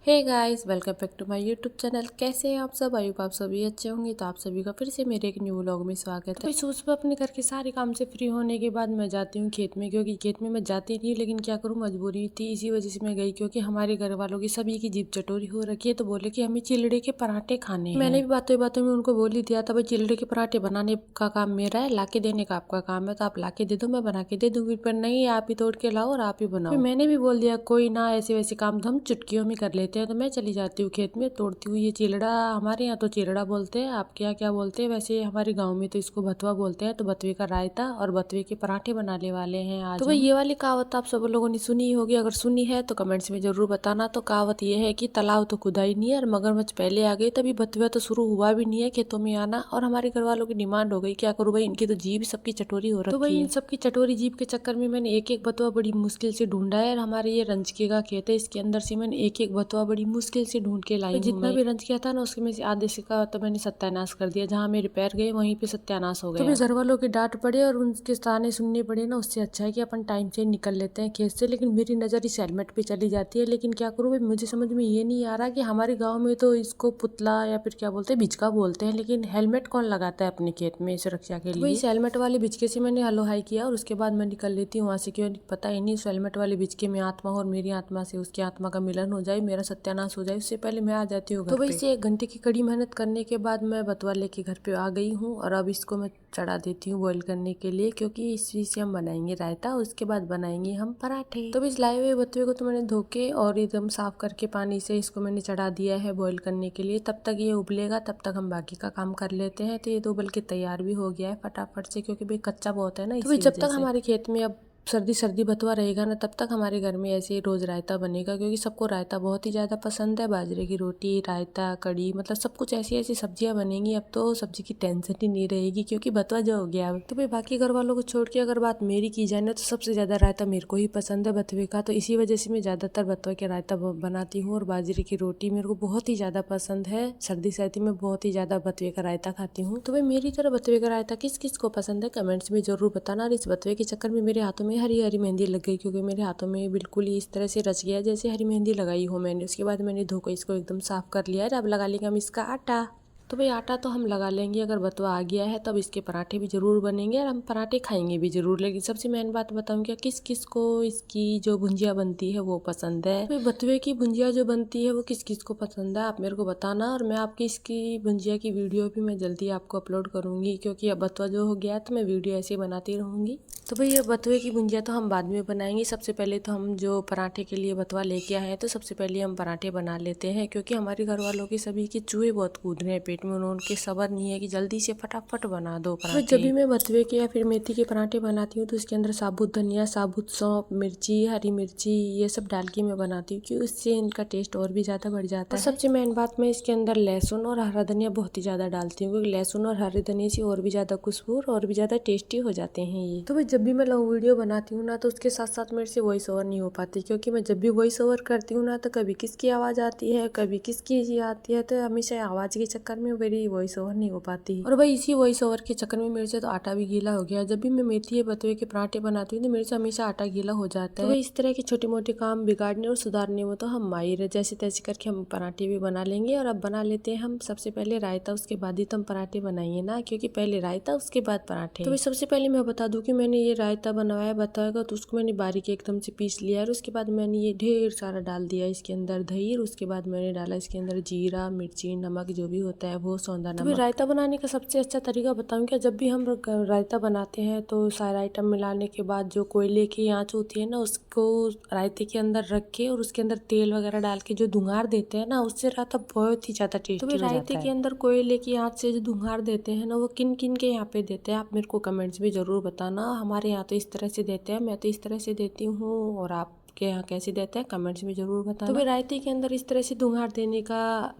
Hey guys, welcome back to my YouTube channel. कैसे हैं आप सब? आई होप आप सभी अच्छे होंगे। तो आप सभी का फिर से मेरे एक न्यू व्लॉग में स्वागत है। तो सुबह अपने घर के सारे काम से फ्री होने के बाद मैं जाती हूँ खेत में, क्योंकि खेत में मैं जाती नहीं, लेकिन क्या करूँ, मजबूरी थी, इसी वजह से मैं गई। क्योंकि हमारे घर वालों की सभी की जीभ चटोरी हो रखी है, तो बोले कि हमें चिलड़े के पराठे खाने हैं। मैंने भी बातों बातों में उनको बोल ही दिया था, भाई चिलड़े के पराठे बनाने का काम मेरा है, लाके देने का आपका काम है, तो आप लाके दे दो, मैं बना के दे दूंगी। पर नहीं, आप ही तोड़ के लाओ और आप ही बनाओ। मैंने भी बोल दिया कोई ना, ऐसे वैसे काम तो हम चुटकियों में कर लेते हैं। तो मैं चली जाती हूँ खेत में, तोड़ती हूँ ये चिलड़ा। हमारे यहाँ तो चिलड़ा बोलते हैं, आपके यहाँ क्या बोलते हैं? वैसे हमारे गाँव में तो इसको भतवा बोलते हैं। तो बथवे का रायता और बथवे के पराठे बनाने वाले हैं आज। तो भाई ये वाली कहावत आप सब लोगों ने सुनी होगी, अगर सुनी है तो कमेंट्स में जरूर बताना। तो कहावत ये है कि तालाब तो खुदा ही नहीं है और मगरमच्छ पहले आ गए, तभी बथवा तो शुरू हुआ भी नहीं है खेतों में आना। और हमारे घर वालों की डिमांड हो गई, क्या करूँ भाई, इनकी तो जीभ सबकी चटोरी हो रखी है। तो भाई इन सबकी चटोरी जीभ के चक्कर में मैंने एक एक बथवा बड़ी मुश्किल से ढूंढा है। और हमारे ये रंजके का खेत है, इसके अंदर से मैंने एक एक बथवा बड़ी मुश्किल से ढूंढ के लाई। जितना भी रंज किया था ना, उसके में से आधे से का तो मैंने सत्यानाश कर दिया। जहाँ मेरे पैर गए वहीं पे सत्यानाश हो गया। तो भी घर वालों की डांट पड़े और उनके ताने सुनने पड़े ना, उससे अच्छा है कि अपन टाइम से निकल लेते हैं खेत से। लेकिन मेरी नजर इस हेलमेट पे चली जाती है। लेकिन क्या करूँ भाई, मुझे समझ में ये नहीं आ रहा कि हमारे गाँव में तो इसको पुतला या फिर क्या बोलते हैं, बिचका बोलते हैं, लेकिन हेलमेट कौन लगाता है अपने खेत में सुरक्षा के लिए। इस हेलमेट वाले बिचके से मैंने हलो हाई किया और उसके बाद मैं निकल लेती हूँ वहाँ से। क्यों पता ही नहीं, उस हेलमेट वाले बिचके में आत्मा और मेरी आत्मा से उसकी आत्मा का मिलन हो जाए, मेरा सत्यानाश हो जाए, उससे पहले मैं आ जाती हूँ घर पे। तो भाई से 1 घंटे की कड़ी मेहनत करने के बाद मैं बतवा लेके घर पे आ गई हूँ और अब इसको मैं चढ़ा देती हूँ बॉईल करने के लिए, क्योंकि इसी से हम बनाएंगे रायता, उसके बाद बनाएंगे हम पराठे। तो इस लाए हुए बतवे को तो मैंने धो के और एकदम साफ करके पानी से इसको मैंने चढ़ा दिया है बॉईल करने के लिए। तब तक ये उबलेगा, तब तक हम बाकी का काम कर लेते हैं। तो ये तो उबल के तैयार भी हो गया है फटाफट से, क्योंकि भाई कच्चा बहुत है ना। तो जब तक हमारे खेत में अब सर्दी सर्दी बतवा रहेगा ना, तब तक हमारे घर में ऐसे ही रोज रायता बनेगा, क्योंकि सबको रायता बहुत ही ज़्यादा पसंद है। बाजरे की रोटी, रायता, कड़ी, मतलब सब कुछ ऐसी ऐसी सब्जियां बनेंगी। अब तो सब्जी की टेंशन ही नहीं रहेगी, क्योंकि बतवा जो हो गया। तो भाई बाकी घर वालों को छोड़ के अगर बात मेरी की जाए ना, तो सबसे ज़्यादा रायता मेरे को ही पसंद है बतवे का। तो इसी वजह से मैं ज़्यादातर बतवा के रायता बनाती हूँ। और बाजरे की रोटी मेरे को बहुत ही ज़्यादा पसंद है। सर्दी सर्दी में बहुत ही ज़्यादा बतवे का रायता खाती हूँ। तो भाई मेरी तरह बतवे का रायता किस किस को पसंद है कमेंट्स में जरूर बताना। और इस बतवे के चक्कर में मेरे हाथों में हरी हरी मेहंदी लग गई, क्योंकि मेरे हाथों में बिल्कुल ही इस तरह से रच गया जैसे हरी मेहंदी लगाई हो मैंने। उसके बाद मैंने धो कर इसको एकदम साफ कर लिया है। अब लगा लेंगे हम इसका आटा। तो भाई आटा तो हम लगा लेंगे, अगर बतवा आ गया है तब इसके पराठे भी जरूर बनेंगे और हम पराठे खाएंगे भी जरूर। लेकिन सबसे मेन बात बताऊं क्या, किस किस को इसकी जो भुंजिया बनती है वो पसंद है। तो बतवे की भुंजिया जो बनती है वो किस किस को पसंद है, आप मेरे को बताना। और मैं आपकी इसकी भुंजिया की वीडियो भी मैं जल्दी आपको अपलोड करूंगी, क्योंकि अब बतवा जो हो गया है तो मैं वीडियो ऐसे बनाती रहूंगी। तो भाई ये बतवे की भुंजिया तो हम बाद में बनाएंगे। सबसे पहले तो हम जो पराठे के लिए बतवा लेके आए हैं, तो सबसे पहले हम पराठे बना लेते हैं, क्योंकि हमारे घर वालों के सभी के चूहे बहुत कूद रहे हैं पेट में। उनके सब्र नहीं है कि जल्दी से फटाफट बना दो पराठे। जब भी मैं बतवे के या फिर मेथी के पराठे बनाती हूँ, तो उसके अंदर साबुत धनिया, साबुत सौंफ, मिर्ची, हरी मिर्ची, ये सब डाल के मैं बनाती हूँ, क्योंकि उससे इनका टेस्ट और भी ज़्यादा बढ़ जाता है। सबसे मेन बात, मैं इसके अंदर लहसुन और हरा धनिया बहुत ही ज़्यादा डालती हूँ, क्योंकि लहसुन और हरे धनिया से और भी ज़्यादा खुशबू और भी ज़्यादा टेस्टी हो जाते हैं ये। तो जब भी मैं लॉन्ग वीडियो बनाती हूँ ना, तो उसके साथ साथ मेरे से वॉइस ओवर नहीं हो पाती, क्योंकि मैं जब भी वॉइस ओवर करती हूँ ना, तो कभी किसकी आवाज़ आती है, कभी किसकी आती है। तो हमेशा आवाज़ के चक्कर में मेरी वॉइस ओवर नहीं हो पाती। और भाई इसी वॉइस ओवर के चक्कर में मेरे से तो आटा भी गीला हो गया। जब भी मैं मेथी या बतवे के पराठे बनाती हूँ, तो मेरे से हमेशा आटा गीला हो जाता है। तो इस तरह के छोटे मोटे काम बिगाड़ने और सुधारने में तो हम माहिर है। जैसे तैसे करके हम पराठे भी बना लेंगे। और अब बना लेते हैं हम सबसे पहले रायता, उसके बाद ही तो हम पराठे बनाएंगे ना, क्योंकि पहले रायता उसके बाद पराठे। तो सबसे पहले मैं बता दूं कि मैंने ये रायता बनाया बताएगा, तो उसको मैंने बारीक एकदम से पीस लिया। और उसके बाद मैंने ये ढेर सारा डाल दिया इसके अंदर दही। और उसके बाद मैंने डाला इसके अंदर जीरा, मिर्ची, नमक, जो भी होता है वो, सौंधा नमक। तो रायता बनाने का सबसे अच्छा तरीका बताऊं क्या, जब भी हम रायता बनाते हैं तो सारा आइटम मिलाने के बाद जो कोयले की आंच होती है ना, उसको रायते के अंदर रख के और उसके अंदर तेल वगैरह डाल के जो धुंगार देते हैं ना, उससे रायता बहुत ही ज्यादा टेस्टी हो जाता है। रायते के अंदर कोयले की आंच से जो धुंगार देते हैं ना, वो किन किन के यहाँ पे देते हैं आप मेरे को कमेंट्स में जरूर बताना। हमारे यहाँ तो इस तरह से देते हैं, मैं तो इस तरह से देती हूँ, और आप के यहाँ कैसे देते हैं कमेंट्स में जरूर बताना। तो रायते के अंदर इस तरह से धुंगार देने का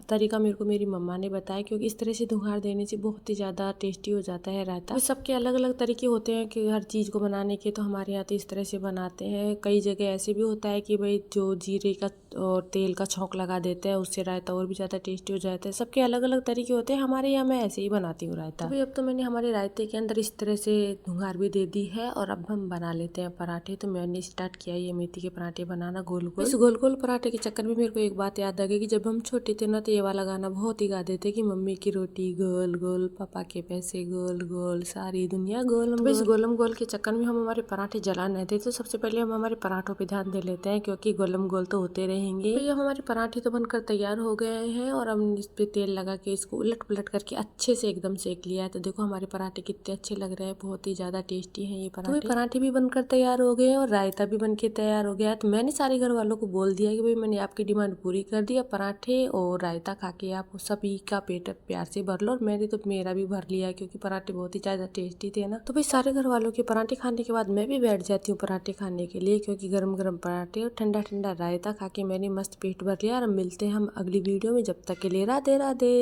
तरीका मेरे को मेरी मम्मा ने बताया, क्योंकि इस तरह से धुंगार देने से बहुत ही ज्यादा टेस्टी हो जाता है रायता। सबके अलग अलग तरीके होते हैं कि हर चीज को बनाने के, तो हमारे यहाँ तो इस तरह से बनाते हैं। कई जगह ऐसे भी होता है कि भाई जो जीरे का और तेल का छौंक लगा देते हैं, उससे रायता और भी ज्यादा टेस्टी हो जाता है। सबके अलग अलग तरीके होते हैं। हमारे यहाँ मैं ऐसे ही बनाती हूँ रायता। अब तो मैंने हमारे रायते के अंदर इस तरह से धुंगार भी दे दी है, और अब हम बना लेते हैं पराठे। तो मैंने स्टार्ट किया ये मेथी के पराठे बनाना गोल गोल। इस गोल गोल पराठे के चक्कर में मेरे को एक बात याद आ गई कि जब हम छोटे थे ना तो ये वाला गाना बहुत ही गाते थे कि मम्मी की रोटी गोल गोल, पापा के पैसे गोल गोल, सारी दुनिया गोलम गोल। इस गोलम गोल के चक्कर में हम हमारे पराठे जला नहीं थे, तो सबसे पहले हम हमारे पराठों पे ध्यान दे लेते हैं क्योंकि गोलम गोल तो होते रहेंगे। तो ये हमारे पराठे तो बनकर तैयार हो गए हैं और हम इस पे तेल लगा के इसको उलट पुलट करके अच्छे से एकदम सेक लिया है। तो देखो हमारे पराठे कितने अच्छे लग रहे हैं, बहुत ही ज्यादा टेस्टी है ये पराठे। तो पराठे भी बनकर तैयार हो गए और रायता भी बनके तैयार हो गया। तो मैंने सारे घर वालों को बोल दिया कि भाई मैंने आपकी डिमांड पूरी कर दी, पराठे और रायता खा के आप सभी का पेट प्यार से भर लो। और मैंने तो मेरा भी भर लिया क्योंकि पराठे बहुत ही ज्यादा टेस्टी थे ना। तो भाई सारे घर वालों के पराठे खाने के बाद मैं भी बैठ जाती हूँ पराठे खाने के लिए, क्योंकि गरम गरम पराठे और ठंडा ठंडा रायता खा के मैंने मस्त पेट भर लिया। और मिलते हैं हम अगली वीडियो में, जब तक के लिए राधे राधे।